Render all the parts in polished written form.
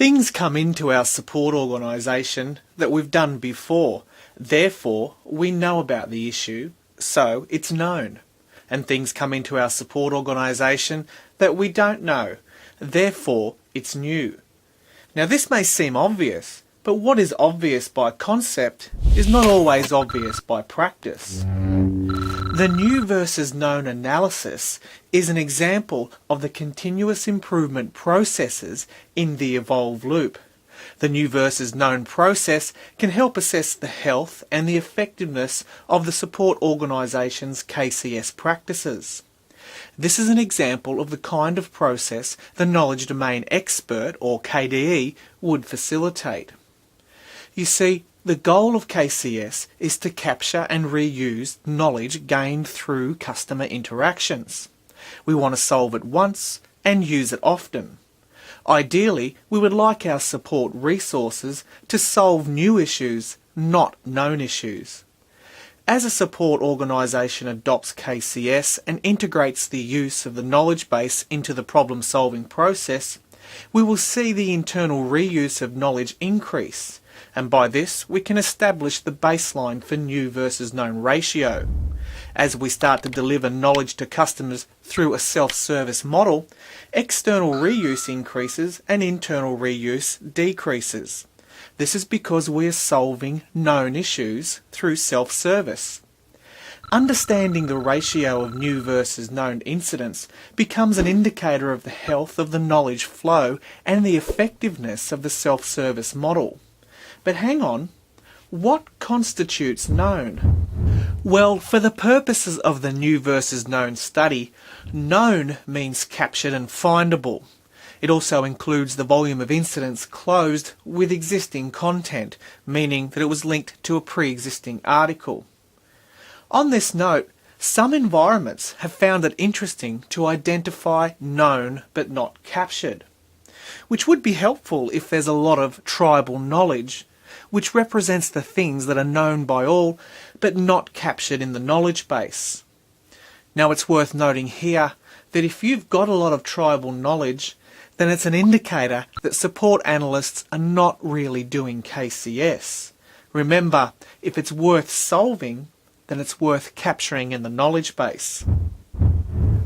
Things come into our support organisation that we've done before. Therefore, we know about the issue, so it's known. And things come into our support organisation that we don't know. Therefore, it's new. Now, this may seem obvious, but what is obvious by concept is not always obvious by practice. The new versus known analysis is an example of the continuous improvement processes in the evolve loop. The new versus known process can help assess the health and the effectiveness of the support organisation's KCS practices. This is an example of the kind of process the Knowledge Domain Expert, or KDE, would facilitate. You see, the goal of KCS is to capture and reuse knowledge gained through customer interactions. We want to solve it once and use it often. Ideally, we would like our support resources to solve new issues, not known issues. As a support organisation adopts KCS and integrates the use of the knowledge base into the problem-solving process, we will see the internal reuse of knowledge increase, and by this we can establish the baseline for new versus known ratio. As we start to deliver knowledge to customers through a self-service model, external reuse increases and internal reuse decreases. This is because we are solving known issues through self-service. Understanding the ratio of new versus known incidents becomes an indicator of the health of the knowledge flow and the effectiveness of the self-service model. But hang on, what constitutes known? Well, for the purposes of the new versus known study, known means captured and findable. It also includes the volume of incidents closed with existing content, meaning that it was linked to a pre-existing article. On this note, some environments have found it interesting to identify known but not captured, which would be helpful if there's a lot of tribal knowledge, which represents the things that are known by all but not captured in the knowledge base. Now, it's worth noting here that if you've got a lot of tribal knowledge, then it's an indicator that support analysts are not really doing KCS. Remember, if it's worth solving, then it's worth capturing in the knowledge base.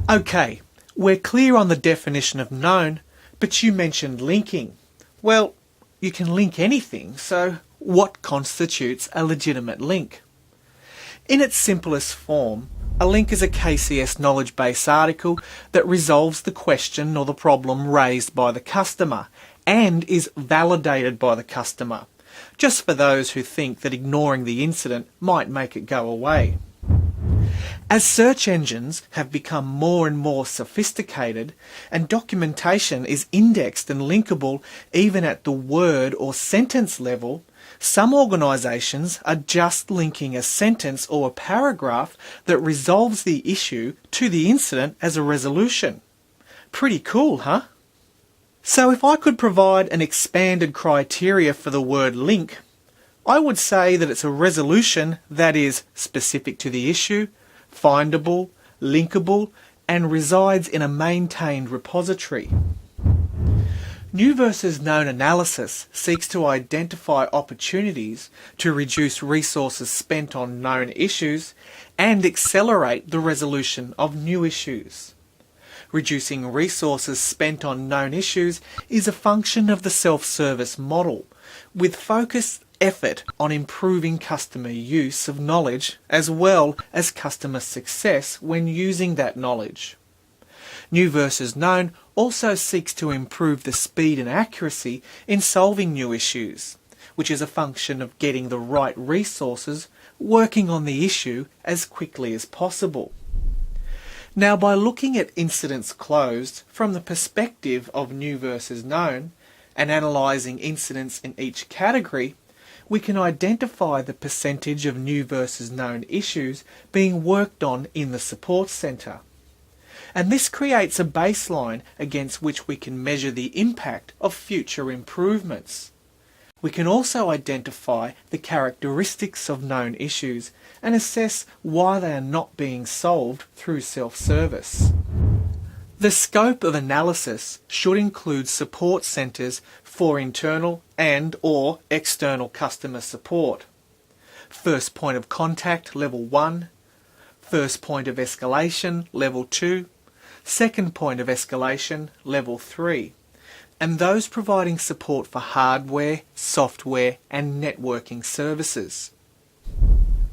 Okay, we're clear on the definition of known, but you mentioned linking. Well, you can link anything, so what constitutes a legitimate link? In its simplest form, a link is a KCS knowledge base article that resolves the question or the problem raised by the customer and is validated by the customer, just for those who think that ignoring the incident might make it go away. As search engines have become more and more sophisticated and documentation is indexed and linkable even at the word or sentence level, some organisations are just linking a sentence or a paragraph that resolves the issue to the incident as a resolution. Pretty cool, huh? So if I could provide an expanded criteria for the word link, I would say that it's a resolution that is specific to the issue, findable, linkable, and resides in a maintained repository. New versus known analysis seeks to identify opportunities to reduce resources spent on known issues and accelerate the resolution of new issues. Reducing resources spent on known issues is a function of the self-service model, with focused effort on improving customer use of knowledge as well as customer success when using that knowledge. New versus known also seeks to improve the speed and accuracy in solving new issues, which is a function of getting the right resources working on the issue as quickly as possible. Now, by looking at incidents closed from the perspective of new versus known and analysing incidents in each category, we can identify the percentage of new versus known issues being worked on in the support centre. And this creates a baseline against which we can measure the impact of future improvements. We can also identify the characteristics of known issues and assess why they are not being solved through self-service. The scope of analysis should include support centres for internal and/or external customer support. First point of contact, level 1. First point of escalation, level 2. Second point of escalation, level 3. And those providing support for hardware, software and networking services.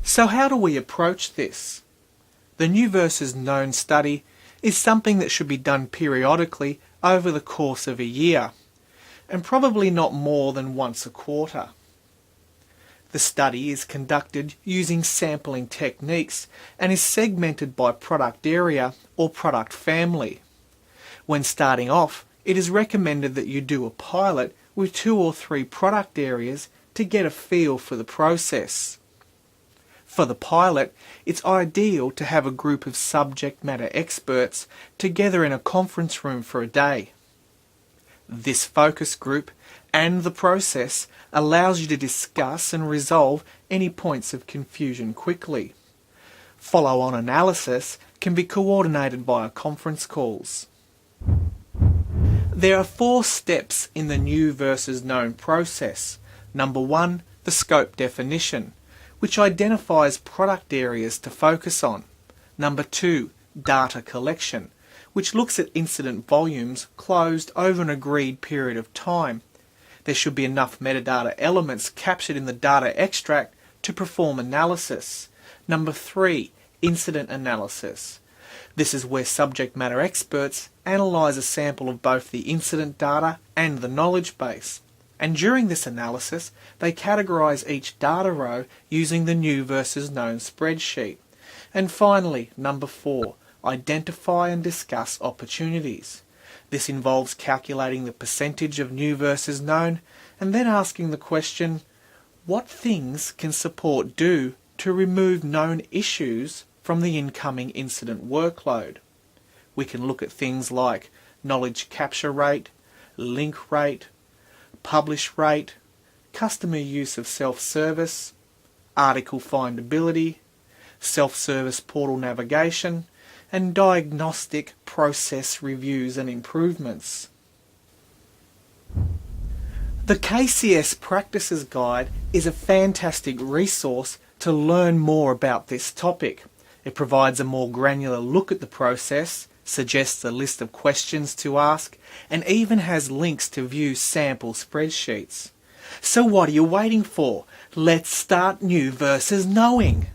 So how do we approach this? The new versus known study is something that should be done periodically over the course of a year, and probably not more than once a quarter. The study is conducted using sampling techniques and is segmented by product area or product family. When starting off, it is recommended that you do a pilot with 2 or 3 product areas to get a feel for the process. For the pilot, it's ideal to have a group of subject matter experts together in a conference room for a day. This focus group and the process allows you to discuss and resolve any points of confusion quickly. Follow-on analysis can be coordinated via conference calls. There are 4 steps in the new versus known process. Number 1, the scope definition, which identifies product areas to focus on. Number 2, data collection, which looks at incident volumes closed over an agreed period of time. There should be enough metadata elements captured in the data extract to perform analysis. Number 3, incident analysis. This is where subject matter experts analyse a sample of both the incident data and the knowledge base. And during this analysis, they categorise each data row using the new versus known spreadsheet. And finally, number 4, identify and discuss opportunities. This involves calculating the percentage of new versus known and then asking the question, what things can support do to remove known issues from the incoming incident workload? We can look at things like knowledge capture rate, link rate, publish rate, customer use of self-service, article findability, self-service portal navigation, and diagnostic process reviews and improvements. The KCS Practices Guide is a fantastic resource to learn more about this topic. It provides a more granular look at the process, suggests a list of questions to ask, and even has links to view sample spreadsheets. So what are you waiting for? Let's start new versus knowing.